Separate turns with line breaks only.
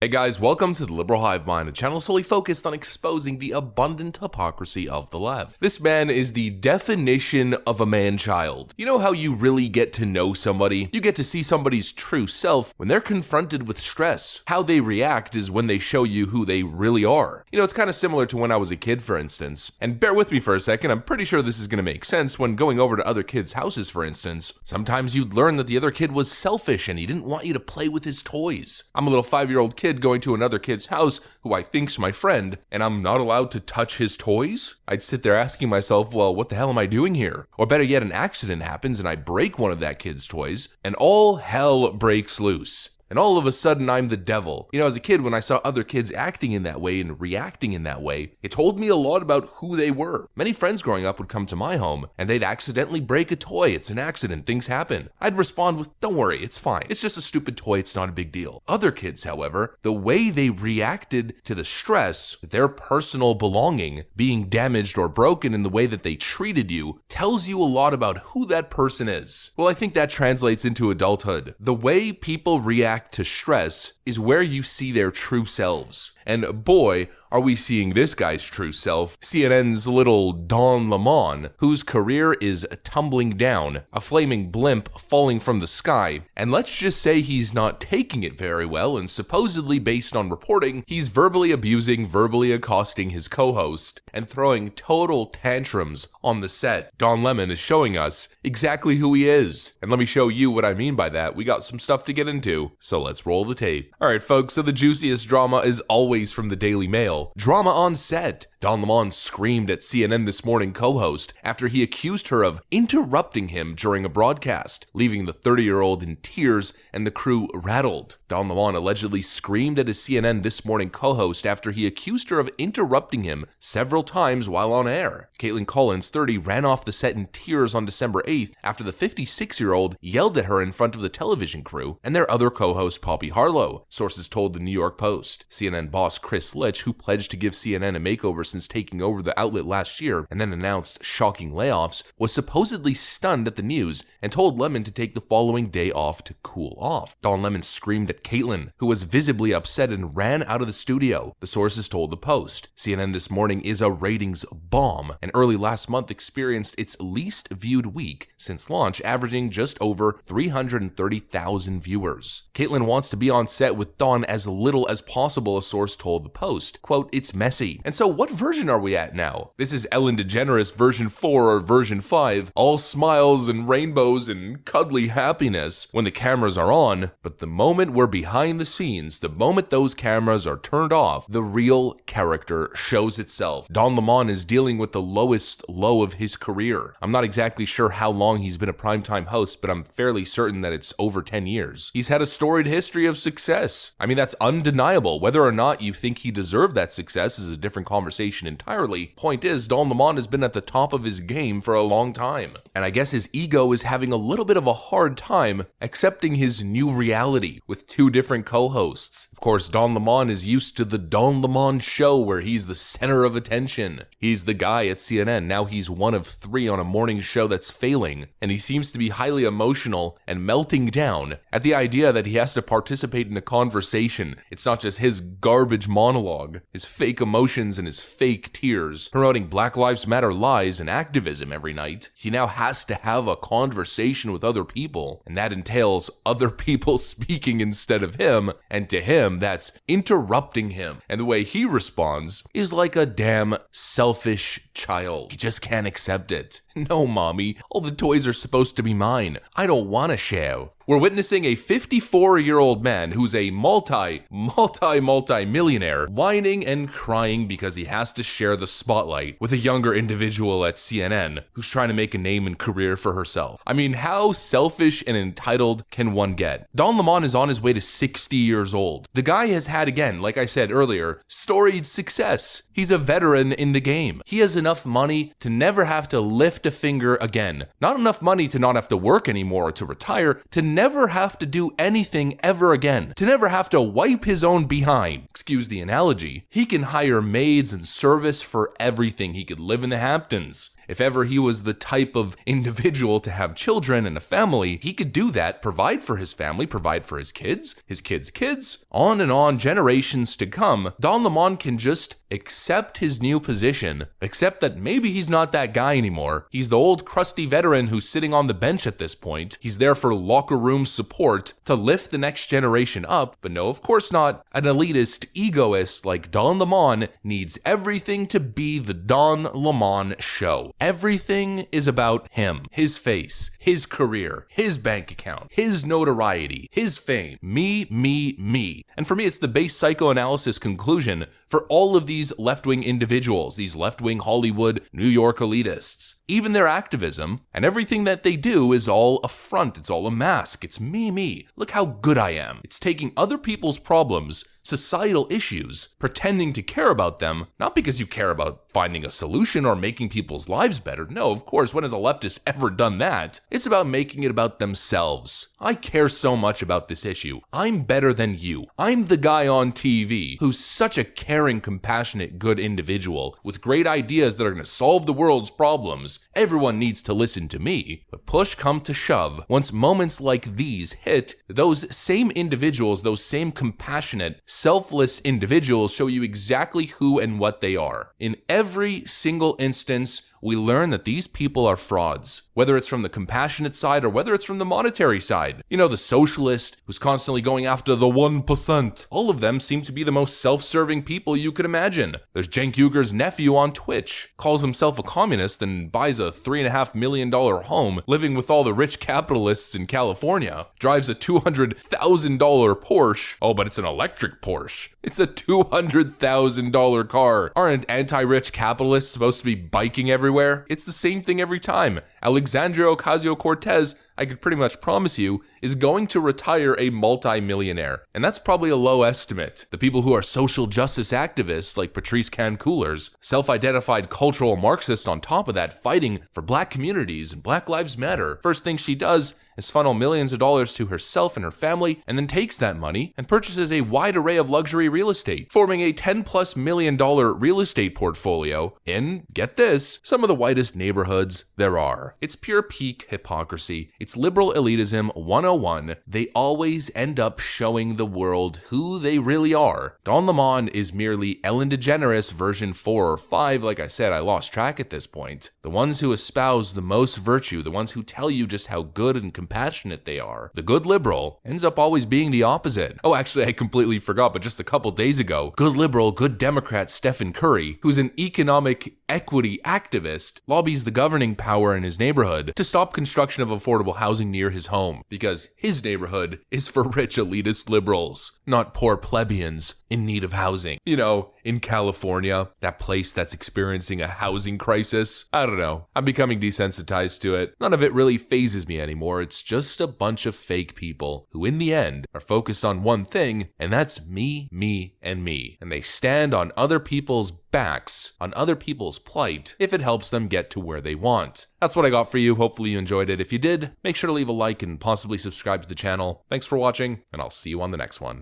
Hey guys, welcome to the Liberal Hive Mind, a channel solely focused on exposing the abundant hypocrisy of the left. This man is the definition of a man-child. You know how you really get to know somebody? You get to see somebody's true self when they're confronted with stress. How they react is when they show you who they really are. You know, it's kind of similar to when I was a kid, for instance. And bear with me for a second, I'm pretty sure this is going to make sense when going over to other kids' houses, for instance. Sometimes you'd learn that the other kid was selfish and he didn't want you to play with his toys. I'm a little 5-year-old kid going to another kid's house who I think's my friend, and I'm not allowed to touch his toys? I'd sit there asking myself, well, what the hell am I doing here? Or better yet, an accident happens and I break one of that kid's toys, and all hell breaks loose. And all of a sudden, I'm the devil. You know, as a kid, when I saw other kids acting in that way and reacting in that way, it told me a lot about who they were. Many friends growing up would come to my home, and they'd accidentally break a toy. It's an accident. Things happen. I'd respond with, don't worry, it's fine. It's just a stupid toy. It's not a big deal. Other kids, however, the way they reacted to the stress, their personal belonging being damaged or broken in the way that they treated you, tells you a lot about who that person is. Well, I think that translates into adulthood. The way people react to stress is where you see their true selves. And boy, are we seeing this guy's true self, CNN's little Don Lemon, whose career is tumbling down, a flaming blimp falling from the sky, and let's just say he's not taking it very well, and supposedly based on reporting, he's verbally abusing, verbally accosting his co-host, and throwing total tantrums on the set. Don Lemon is showing us exactly who he is, and let me show you what I mean by that. We got some stuff to get into, so let's roll the tape. Alright folks, so the juiciest drama is always from the Daily Mail. Drama on set. Don Lemon screamed at CNN This Morning co-host after he accused her of interrupting him during a broadcast, leaving the 30-year-old in tears and the crew rattled. Don Lemon allegedly screamed at his CNN This Morning co-host after he accused her of interrupting him several times while on air. Caitlin Collins, 30, ran off the set in tears on December 8th after the 56-year-old yelled at her in front of the television crew and their other co-host Poppy Harlow, sources told the New York Post. CNN boss Chris Litch, who pledged to give CNN a makeover since taking over the outlet last year and then announced shocking layoffs, was supposedly stunned at the news and told Lemon to take the following day off to cool off. Don Lemon screamed at Caitlin, who was visibly upset and ran out of the studio, the sources told the Post. CNN This Morning is a ratings bomb, and early last month experienced its least viewed week since launch, averaging just over 330,000 viewers. Caitlin wants to be on set with Don as little as possible, a source told the Post. Quote, it's messy. And so what version are we at now? This is Ellen DeGeneres version 4 or version 5, all smiles and rainbows and cuddly happiness when the cameras are on, but the moment we're behind the scenes, the moment those cameras are turned off, the real character shows itself. Don Lemon is dealing with the lowest low of his career. I'm not exactly sure how long he's been a primetime host, but I'm fairly certain that it's over 10 years. He's had a storied history of success. I mean, that's undeniable. Whether or not you think he deserved that success is a different conversation entirely. Point is, Don Lemon has been at the top of his game for a long time. And I guess his ego is having a little bit of a hard time accepting his new reality with two different co-hosts. Of course, Don Lemon is used to the Don Lemon show where he's the center of attention. He's the guy at CNN. Now he's one of 3 on a morning show that's failing, and he seems to be highly emotional and melting down at the idea that he has to participate in a conversation. It's not just his garbage monologue, his fake emotions and his fake tears, promoting Black Lives Matter lies and activism every night. He now has to have a conversation with other people, and that entails other people speaking instead of him, and to him, that's interrupting him. And the way he responds is like a damn selfish child. He just can't accept it. No, mommy, all the toys are supposed to be mine. I don't want to share. We're witnessing a 54-year-old man who's a multi-millionaire whining and crying because he has to share the spotlight with a younger individual at CNN who's trying to make a name and career for herself. I mean, how selfish and entitled can one get? Don Lemon is on his way to 60 years old. The guy has had, again, like I said earlier, storied success. He's a veteran in the game. He has enough money to never have to lift a finger again. Not enough money to not have to work anymore or to retire, to never have to do anything ever again, to never have to wipe his own behind. Excuse the analogy. He can hire maids and service for everything. He could live in the Hamptons. If ever he was the type of individual to have children and a family, he could do that, provide for his family, provide for his kids' kids, on and on, generations to come. Don Lemon can just accept his new position, accept that maybe he's not that guy anymore. He's the old crusty veteran who's sitting on the bench at this point. He's there for locker room support to lift the next generation up, but no, of course not. An elitist egoist like Don Lemon needs everything to be the Don Lemon show. Everything is about him, his face, his career, his bank account, his notoriety, his fame. Me, me, me. And for me, it's the base psychoanalysis conclusion for all of these left-wing individuals, these left-wing Hollywood, New York elitists. Even their activism and everything that they do is all a front, it's all a mask. It's me, me. Look how good I am. It's taking other people's problems, societal issues, pretending to care about them, not because you care about finding a solution or making people's lives better. No, of course, when has a leftist ever done that? It's about making it about themselves. I care so much about this issue. I'm better than you. I'm the guy on TV who's such a caring, compassionate, good individual with great ideas that are going to solve the world's problems. Everyone needs to listen to me. But push come to shove, once moments like these hit, those same individuals, those same compassionate, selfless individuals show you exactly who and what they are. In every single instance, we learn that these people are frauds, whether it's from the compassionate side or whether it's from the monetary side. You know, the socialist who's constantly going after the 1%. All of them seem to be the most self-serving people you could imagine. There's Cenk Uyghur's nephew on Twitch, calls himself a communist and buys a $3.5 million home living with all the rich capitalists in California, drives a $200,000 Porsche. Oh, but it's an electric Porsche. It's a $200,000 car. Aren't anti-rich capitalists supposed to be biking everywhere? It's the same thing every time. Alexandria Ocasio-Cortez, I could pretty much promise you, is going to retire a multi-millionaire. And that's probably a low estimate. The people who are social justice activists like Patrice Cancoolers, self-identified cultural Marxist on top of that, fighting for black communities and Black Lives Matter. First thing she does is funnel millions of dollars to herself and her family, and then takes that money and purchases a wide array of luxury real estate, forming a $10+ million real estate portfolio in, get this, some of the whitest neighborhoods there are. It's pure peak hypocrisy. It's liberal elitism 101. They always end up showing the world who they really are. Don Lemon is merely Ellen DeGeneres version 4 or 5. Like I said, I lost track at this point. The ones who espouse the most virtue, the ones who tell you just how good and compassionate they are. The good liberal ends up always being the opposite. Oh, actually, I completely forgot, but just a couple days ago, good liberal, good Democrat Stephen Curry, who's an economic equity activist, lobbies the governing power in his neighborhood to stop construction of affordable housing near his home because his neighborhood is for rich elitist liberals, not poor plebeians in need of housing. You know, in California, that place that's experiencing a housing crisis. I don't know. I'm becoming desensitized to it. None of it really phases me anymore. It's just a bunch of fake people who in the end are focused on one thing, and that's me, me, and me. And they stand on other people's backs, on other people's plight, if it helps them get to where they want. That's what I got for you. Hopefully you enjoyed it. If you did, make sure to leave a like and possibly subscribe to the channel. Thanks for watching, and I'll see you on the next one.